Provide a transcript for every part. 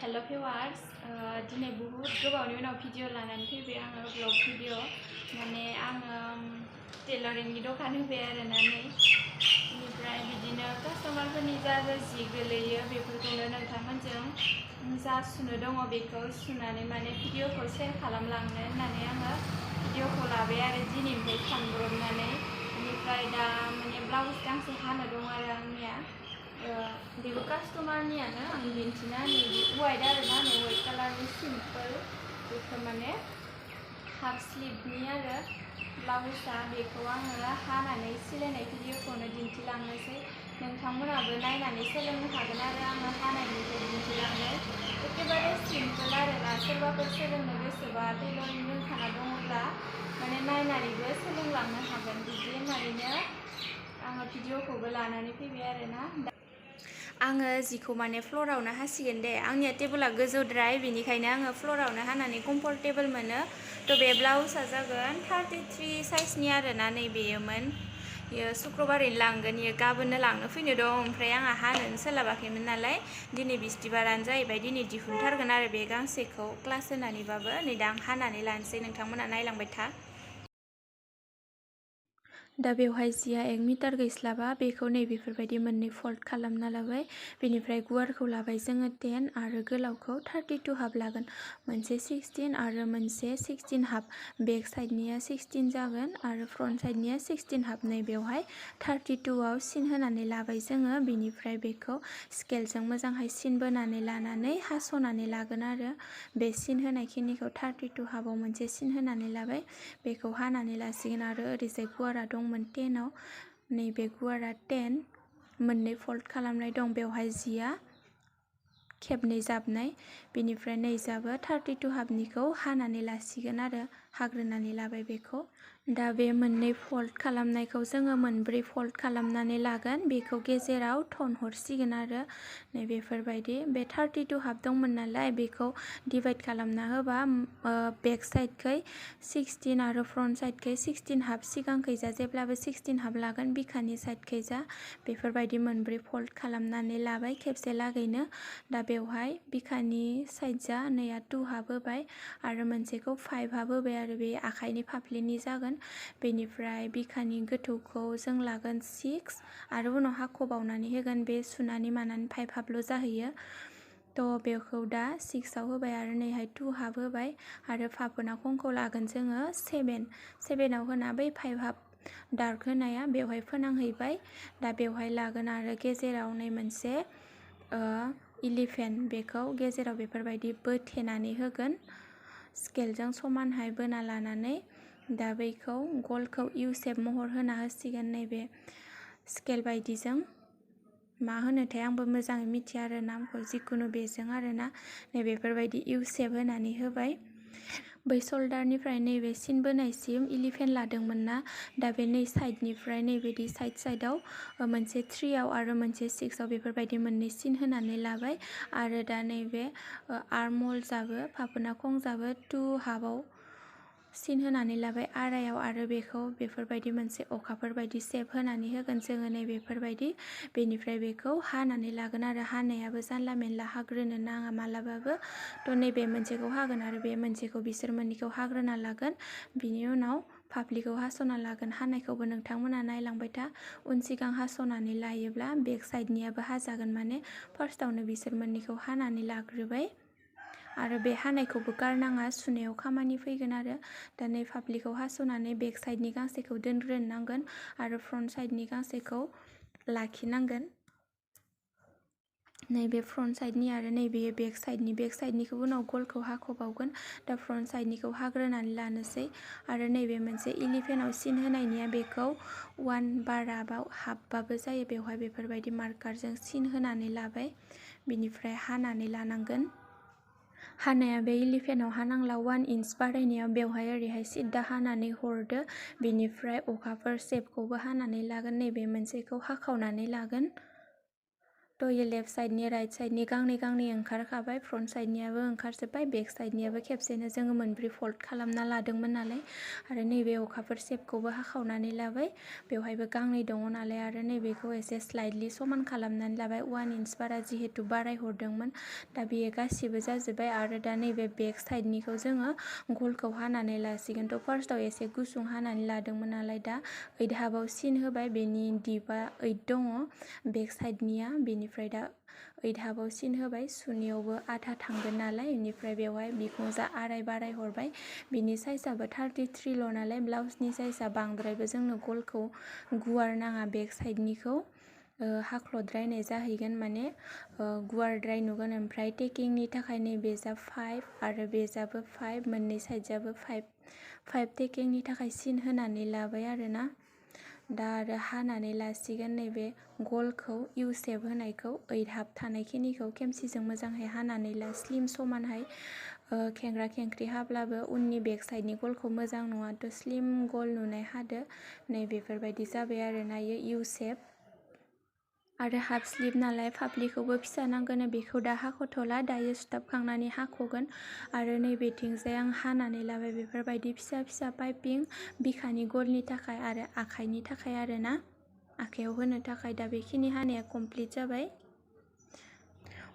Hello viewers दिनै बहुत गोबावनि उनाव भिडिअ लानानै फैबाय आङो ब्लग भिडिअ माने आङो टेलरिंनि दखान होबाय आरोना नै बेनिफ्राय बिदिनो कास्टमारफोरनि जा जि गोलैयो बेफोरखौनो नोंथांमोनजों जा सुनो दङ बेखौ सुनानै माने भिडिअखौ शेयार खालामलांनो होननानै आङो भिडिअखौ लाबाय आरो दिनैनिफ्राय सानब्रबनानै बेनिफ्राय दा माने ब्लाउस गांसे हानो दं आरो आंनिया बेबो कास्टमारनियानो आं दिन्थिना होनि वाइट आरोना नै वाइट कालारनि सिम्पोल बेखौ माने हाफ स्लिभनि आरो ब्लाउसआ बेखौ आङो हानानै सिलायनाय भिडिअखौनो दिन्थिलांनोसै नोंथांमोनाबो नायनानै सोलोंनो हागोन आरो आङो हानायनिखौ दिन्थिलांनो एखेबारे सिम्पोल आरोना सोरबाफोर सोलोंनो गोसोबा टेलरिं रोंखाना दङब्ला माने नायनानैबो सोलोंलांनो हागोन बिदि होननानैनो आङो भिडिअखौबो लानानै फैबाय आरोना आङो जिखौ माने फ्ल'रावनो हासिगोन दे आंनिया टेबोला गोजौद्राय बेनिखायनो आङो फ्ल'रावनो हानानै कम्फर्टेबल मोनो थ' बे ब्लाउसआ जागोन 33 साइजनि आरोना नै बेयोमोन बेयो शुक्रबारैनो लांगोन बेयो गाबोननो लांनो फैनो दं ओमफ्राय आंहा हानोनो सोलाबाखैमोन नालाय दिनै बिस्थिबारानो जाहैबाय दिनै दिहुनथारगोन आरो बे गांसेखौ क्लास होनानैबाबो नै दा आं हानानै लानोसै नोंथांमोना नायलांबाय था दा बेवहाय जिया 1 मिटार गैस्लाबा बेखौ नै बेफोरबायदि मोननै फोल्ड खालामना लाबाय बेनिफ्राय गुवारखौ लाबाय जोङो 10 आरो गोलावखौ 32 हाफ लागोन मोनसे 16 आरो मोनसे 16 हाफ बेक साइडनिया 16 जागोन आरो फ्रन्ट साइडनिया 16 हाफ नै बेवहाय 32 आव सिन होनानै लाबाय जोङो बेनिफ्राय बेखौ स्केलजों मोजांहाय सिन बोनानै लानानै हास'नानै लागोन आरो बे सिन होनाय खिनिखौ 32 हाफाव मोनसे सिन होनानै लाबाय बेखौ हानानै लासिगोन आरो ओरैजाय गुवारा दंमोन 10 आव नैबे गुवारा 10 मोननै फोल्ड खालामनाय दं बेवहाय जिया खेबनै जाबनाय बेनिफ्राय नै जाबो 32 हाफनिखौ हानानै लासिगोन आरो हाग्रोनानै लाबाय बेखौ दा बे मोननै फोल्ड खालामनायखौ जोङो मोनब्रै फोल्ड खालामनानै लागोन बेखौ गेजेराव थन हरसिगोन आरो नै बेफोरबायदि बे 32 हाफ दंमोन नालाय बेखौ डिभाइड खालामना होबा बेक साइडखै 16 आरो फ्रन्ट साइडखै 16 हाफ सिगांखैजा जेब्लाबो 16 हाफ लागोन बिखानि साइडखैजा बेफोरबायदि मोनब्रै फोल्ड खालामनानै लाबाय खेबसे लागैनो दा बेवहाय बिखानि साइडजा नैया 2 हाफ होबाय आरो मोनसेखौ 5 हाफ होबाय आरो बे आखाइनि फाफ्लिनि जागोन बेनिफ्राय बिखानि गोथौखौ जों लागोन 6 आरो उनाव हाख'बावनानै होगोन बे सुनानै मानानै 5 हाफल' जाहैयो थ' बेखौ दा 6 आव होबाय आरो नैहाय 2 हाफ होबाय आरो फाफोना खंखौ लागोन जोङो 7 आव होना बै 5 हाफ डार्क होनाया बेवहाय फोनांहैबाय दा बेवहाय लागोन आरो गेजेराव नै मोनसे 11 बेखौ गेजेराव बेफोरबायदि बोथेनानै होगोन स्केलजों समानहाय बोना लानानै दा बैखौ गलखौ इउ शेप महर होना होसिगोन नैबे स्केल बायदिजों मा होनोथाय आंबो मोजाङै मिथिया आरो नामखौ जिखुनु बेजों आरोना नै बेफोरबायदि इउ शेप होनानै होबाय बै शल्डारनिफ्राय नैबे सिन बोनायसिम 11 लादोंमोन ना दा बे नै साइडनिफ्राय नैबेदि साइडआव मोनसे 3 आव आरो मोनसे 6 आव बेफोरबायदि मोननै सिन होनानै लाबाय आरो दा नैबे आर्म हल जाबो फाफोना खं जाबो 2 हाफाव सिन होनानै लाबाय आरायाव आरो बेखौ बेफोरबायदि मोनसे अखाफोर बायदि शेप होनानै होगोन जोङो नै बेफोरबायदि बेनिफ्राय बेखौ हानानै लागोन आरो हानायाबो जानला मेनला हाग्रोनो नाङा मालाबाबो थ' नैबे मोनसेखौ हागोन आरो बे मोनसेखौ बिसोर मोननैखौ हाग्रोना लागोन बिनि उनाव फाफ्लिखौ हास'ना लागोन हानायखौबो नोंथांमोना नायलांबाय था उन सिगां हास'नानै लायोब्ला बेक साइडनियाबो हाजागोन माने फार्स्टआवनो बिसोर मोननैखौ हानानै लाग्रोबाय आरो बे हानायखौबो गारनाङा सुनायाव खामानि फैगोन आरो दा नै फाफ्लिखौ हास'नानै बेक साइडनि गांसेखौ दोनग्रोनांगोन आरो फ्रन्ट साइडनि गांसेखौ लाखिनांगोन नैबे फ्रन्ट साइडनि आरो नैबे बेक साइडनिखौ उनाव गलखौ हाख'बावगोन दा फ्रन्ट साइडनिखौ हाग्रोनानै लानोसै आरो नैबे मोनसे 11 आव सिन होनायनिया बेखौ 1 बारा बा हाफबाबो जायो बेवहाय बेफोरबायदि मार्कारजों सिन होनानै लाबाय बिनिफ्राय हानानै लानांगोन हानाया बे 11 आव हानांला 1 इंच बारायनायाव बेवहाय ओरैहाय सिद्दा हानानै हरदो बिनिफ्राय अखाफोर शेपखौबो हानानै लागोन नैबे मोनसेखौ हाखावनानै लागोन थ' लेफ्ट साइडनि राइट साइडनि गांनै ओंखारखाबाय, फ्रन्ट साइडनियाबो ओंखारजोब्बाय, बेक साइडनियाबो खेबसेनो जोङो मोनब्रै फोल्ड खालामना लादोंमोन नालाय आरो नैबे अखाफोर शेपखौबो हाखावनानै लाबाय। बेवहायबो गांनै दङ नालाय आरो नैबेखौ एसे स्लाइडलि समान खालामनानै लाबाय 1 इंच बारा जिहेतु बारायहरदोंमोन। दा बेयो गासिबो जाजोब्बाय आरो दा नैबे बेक साइडनिखौ जोङो गलखौ हानानै लासिगोन। थ' फार्स्टआव एसे गुसुं हानानै लादोंमोन नालाय दा 8 हाफाव सिन होबाय, बेनि दिपआ 8 दङ बेक साइडनिया, बेनिफ्राय दा 8 हाफाव सिन होबाय, सुनियावबो आधा थांगोन नालाय, बेनिफ्राय बेवहाय बिखुंजा आराय बाराय हरबाय। बिनि साइजआबो 33ल' नालाय, ब्लाउसनि साइजआ बांद्रायबो जोंनो गलखौ गुवार नाङा, बेक साइडनिखौ हाख्ल'द्रायनाय जाहैगोन, माने गुवारद्राय नुगोन। ओमफ्राय टेकिंनि थाखाय नैबेजा 5 आरो बेजाबो 5, मोननै साइडजाबो 5 टेकिंनि थाखाय सिन होनानै लाबाय आरोना। दा आरो हानानै लासिगोन नैबे गलखौ इउ शेप होनायखौ 8 हाफ थानायखिनिखौ खेमसिजों मोजांहाय हानानै ला, स्लिम समानहाय। खेंख्रा खेंख्रि हाब्लाबो उननि बेक साइडनि गलखौ मोजां नङा, थ' स्लिम गल नुनाय हादो। नै बेफोरबायदि जाबाय आरोना इउ शेप। आरो हाफ स्लिभ नालाय फाफ्लिखौबो फिसा नांगोन, बेखौ दा हाख'थ'ला, दायो सुथाबखांनानै हाख'गोन। आरो नैबेथिंजाय आं हानानै लाबाय बेफोरबायदि फिसा फिसा पाइपिं बिखानि गलनि थाखाय आरो आखाइनि थाखाय आरोना, आखाइयाव होनो थाखाय। दा बेखिनि हानाया कमप्लिट जाबाय।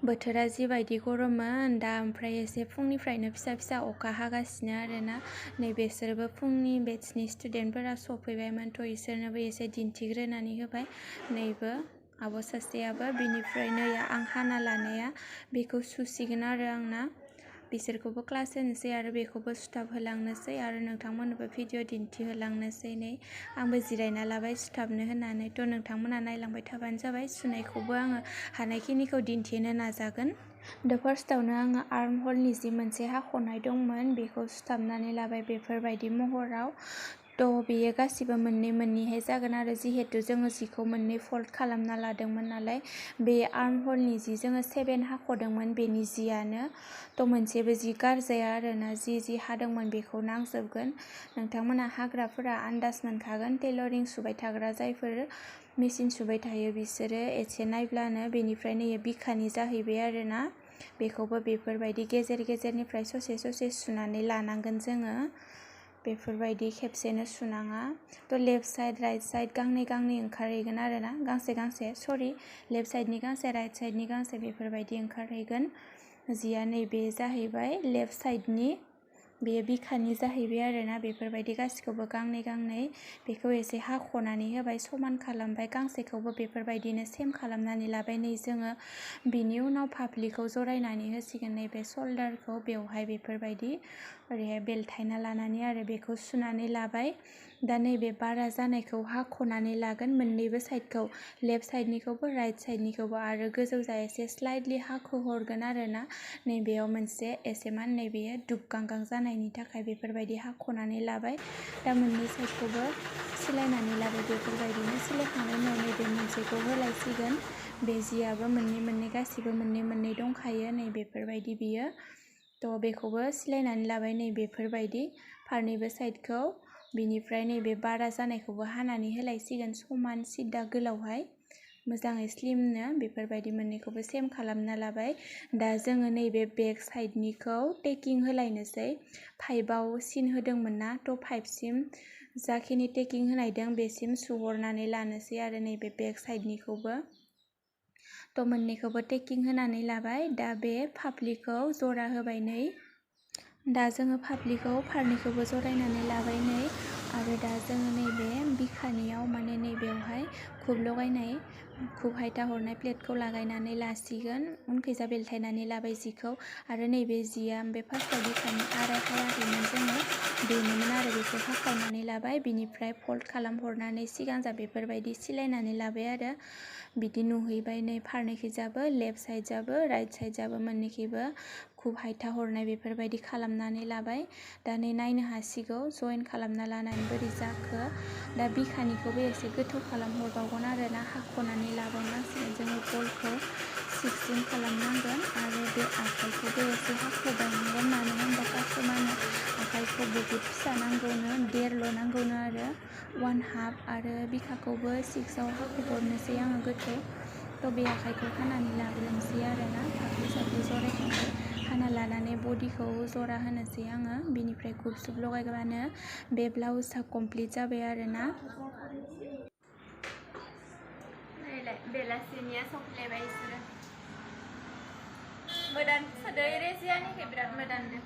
बोथोरा जिबायदि गरममोन दा, ओमफ्राय एसे फुंनिफ्रायनो फिसा फिसा अखा हागासिनो आरोना। नै बेसोरबो फुंनि बेट्सनि स्टुडेन्टफोरा सफैबायमोन, थ' इसोरनोबो एसे दिन्थिग्रोनानै होबाय। नैबो आब' सासेयाबो, बिनिफ्राय नै आं हाना लानाया बेखौ सुसिगोन आरो आंना, बिसोरखौबो क्लास होनोसै आरो बेखौबो सुथाब होलांनोसै आरो नोंथांमोननोबो भिडिअ दिन्थिहोलांनोसै। नै आंबो जिरायना लाबाय सुथाबनो होननानै, थ' नोंथांमोना नायलांबाय थाबानो जाबाय। सुनायखौबो आङो हानायखिनिखौ दिन्थिनो नाजागोन। दा फार्स्टआवनो आङो आर्म हलनि जि मोनसे हाख'नाय दंमोन बेखौ सुथाबनानै लाबाय बेफोरबायदि महराव। थ' बेयो गासिबो मोननैहाय जागोन आरो जिहेतु जोङो जिखौ मोननै फोल्ड खालामना लादोंमोन नालाय, बे आर्म हलनि जि जोङो 7 हाख'दोंमोन बेनि जियानो, थ' मोनसेबो जि गारजाया आरोना, जि हादोंमोन बेखौ नांजोबगोन। नोंथांमोना हाग्राफोरा आन्दाज मोनखागोन, टेलरिं सुबाय थाग्रा जायफोर मेचिन सुबाय थायो बिसोरो एसे नायब्लानो। बेनिफ्राय नै बिखानि जाहैबाय आरोना, बेखौबो बेफोरबायदि गेजेरनिफ्राय ससे सुनानै लानांगोन जोङो, बेफोरबायदि खेबसेनो सुनाङा। थ' लेफ्ट साइड राइट साइड गांनै ओंखारहैगोन आरोना, गांसे सरि, लेफ्ट साइडनि गांसे राइट साइडनि गांसे बेफोरबायदि ओंखारहैगोन। जिया नैबे जाहैबाय लेफ्ट साइडनि, बेयो बिखानि जाहैबाय आरोना, बेफोरबायदि गासिखौबो गांनै बेखौ एसे हाख'नानै होबाय, समान खालामबाय। गांसेखौबो बेफोरबायदिनो सेम खालामनानै लाबाय। नै जोङो बिनि उनाव फाफ्लिखौ जरायनानै होसिगोन, नैबे शल्डारखौ बेवहाय बेफोरबायदि ओरैहाय बेलथायना लानानै आरो बेखौ सुनानै लाबाय। दा नैबे बारा जानायखौ हाख'नानै लागोन मोननैबो साइडखौ, लेफ्ट साइडनिखौबो राइट साइडनिखौबो, आरो गोजौजा एसे स्लाइडलि हाख'हरगोन आरोना। नैबेयाव मोनसे एसेमान नैबेयो दुबगांगां जानायनि थाखाय बेफोरबायदि हाख'नानै लाबाय। दा मोननै साइडखौबो सिलायनानै लाबाय बेफोरबायदिनो। सिलायखांनायनि उनाव नैबे मोनसेखौ होलायसिगोन। बे जियाबो मोननै गासिबो मोननै दंखायो, नै बेफोरबायदि बियो। थ' बेखौबो सिलायनानै लाबाय नै बेफोरबायदि फारनैबो साइडखौ। बिनिफ्राय नैबे बारा जानायखौबो हानानै होलायसिगोन, समान सिदा गोलावहाय मोजाङै स्लिमनो, बेफोरबायदि मोननैखौबो सेम खालामना लाबाय। दा जोङो नैबे बेक साइडनिखौ टेकिं होलायनोसै। 5आव सिन होदोंमोन ना, थ' 5सिम जाखिनि टेकिं होनायदों बेसिम सुहरनानै लानोसै आरो नैबे बेक साइडनिखौबो। थ' मोननैखौबो टेकिं होनानै लाबाय। दा बे फाफ्लिखौ जरा होबाय नै। दा जोङो फाफ्लिखौ फारनैखौबो जरायनानै लाबाय नै, आरो दा जोङो नैबे बिखानियाव माने नैबेयावहाय खुब लगायनाय, खुब हायथा हरनाय प्लेटखौ लागायनानै लासिगोन। उनखैजा बेलथायनानै लाबाय जिखौ, आरो नैबे जिया बे फार्स्टआव बिखानि आराय हायाखैमोन जोङो, बेनोमोन आरो बेखौ हाखावनानै लाबाय। बिनिफ्राय फोल्ड खालामहरनानै सिगांजा बेफोरबायदि सिलायनानै लाबाय आरो बिदि नुहैबाय। नै फारनैखैजाबो लेफ्ट साइडजाबो राइट साइडजाबो मोननैखैबो खुब हायथा हरनाय बेफोरबायदि खालामनानै लाबाय। दा नै नायनो हासिगौ जइन खालामना लानानै बोरै जाखो। दा बिखानिखौबो एसे गोथौ खालामहरबावगोन आरोना, हाख'नानै लाबावनांसिगोन जोङो गलखौ 16 खालामनांगोन। आरो बे आखाइखौबो एसे हाख'बावनांगोन, मानो होनबा कास्टमारनो आखाइखौ बहुद फिसा नांगौनो, 1.5ल' नांगौनो आरो 1 हाफ। आरो बिखाखौबो 6आव हाख'हरनोसै आङो गोथौ। थ' बे आखाइखौ हानानै लाग्रोनोसै आरोना फाफ्लि साफ्लि जरायखांबाय हाना लानानै बडिखौ जरा होनोसै आङो बिनिफ्राय गुब सुब लगायबानो बे ब्लाउसआ कमप्लिट जाबाय आरोना बेलासिनिया सफैलायबाय बिसोरो मोदान सोदो रेजियानिखौ बिराद मोदानदो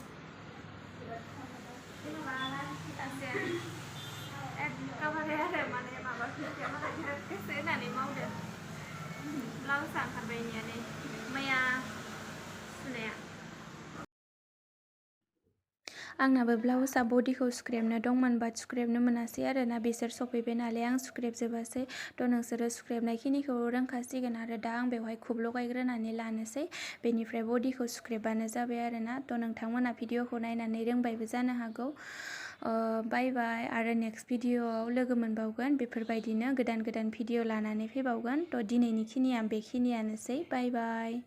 एखदमबारे आरो माने माबाखौ मालाय बिराद गोसो होनानै मावदो ब्लाउसआ ओंखारबाय नै मैया सुनाया आंनाबो ब्लाउसआ बडिखौ सुख्रेबनो दंमोन बाट सुख्रेबनो मोनासै आरोना बिसोर सफैबाय नालाय आं सुख्रेबजोबासै थ' नोंसोरो सुख्रेबनायखिनिखौ रोंखासिगोन आरो दा आं बेवहाय खुब लगायग्रोनानै लानोसै बेनिफ्राय बडिखौ सुख्रेबानो जाबाय आरोना थ' नोंथांमोना भिडिअखौ नायनानै रोंबायबो जानो हागौ बाय बाय आरो नेक्स्ट भिडिअआव लोगो मोनबावगोन बेफोरबायदिनो गोदान भिडिअ लानानै फैबावगोन थ' दिनैनि खिनिया बेखिनियानोसै बाय बाय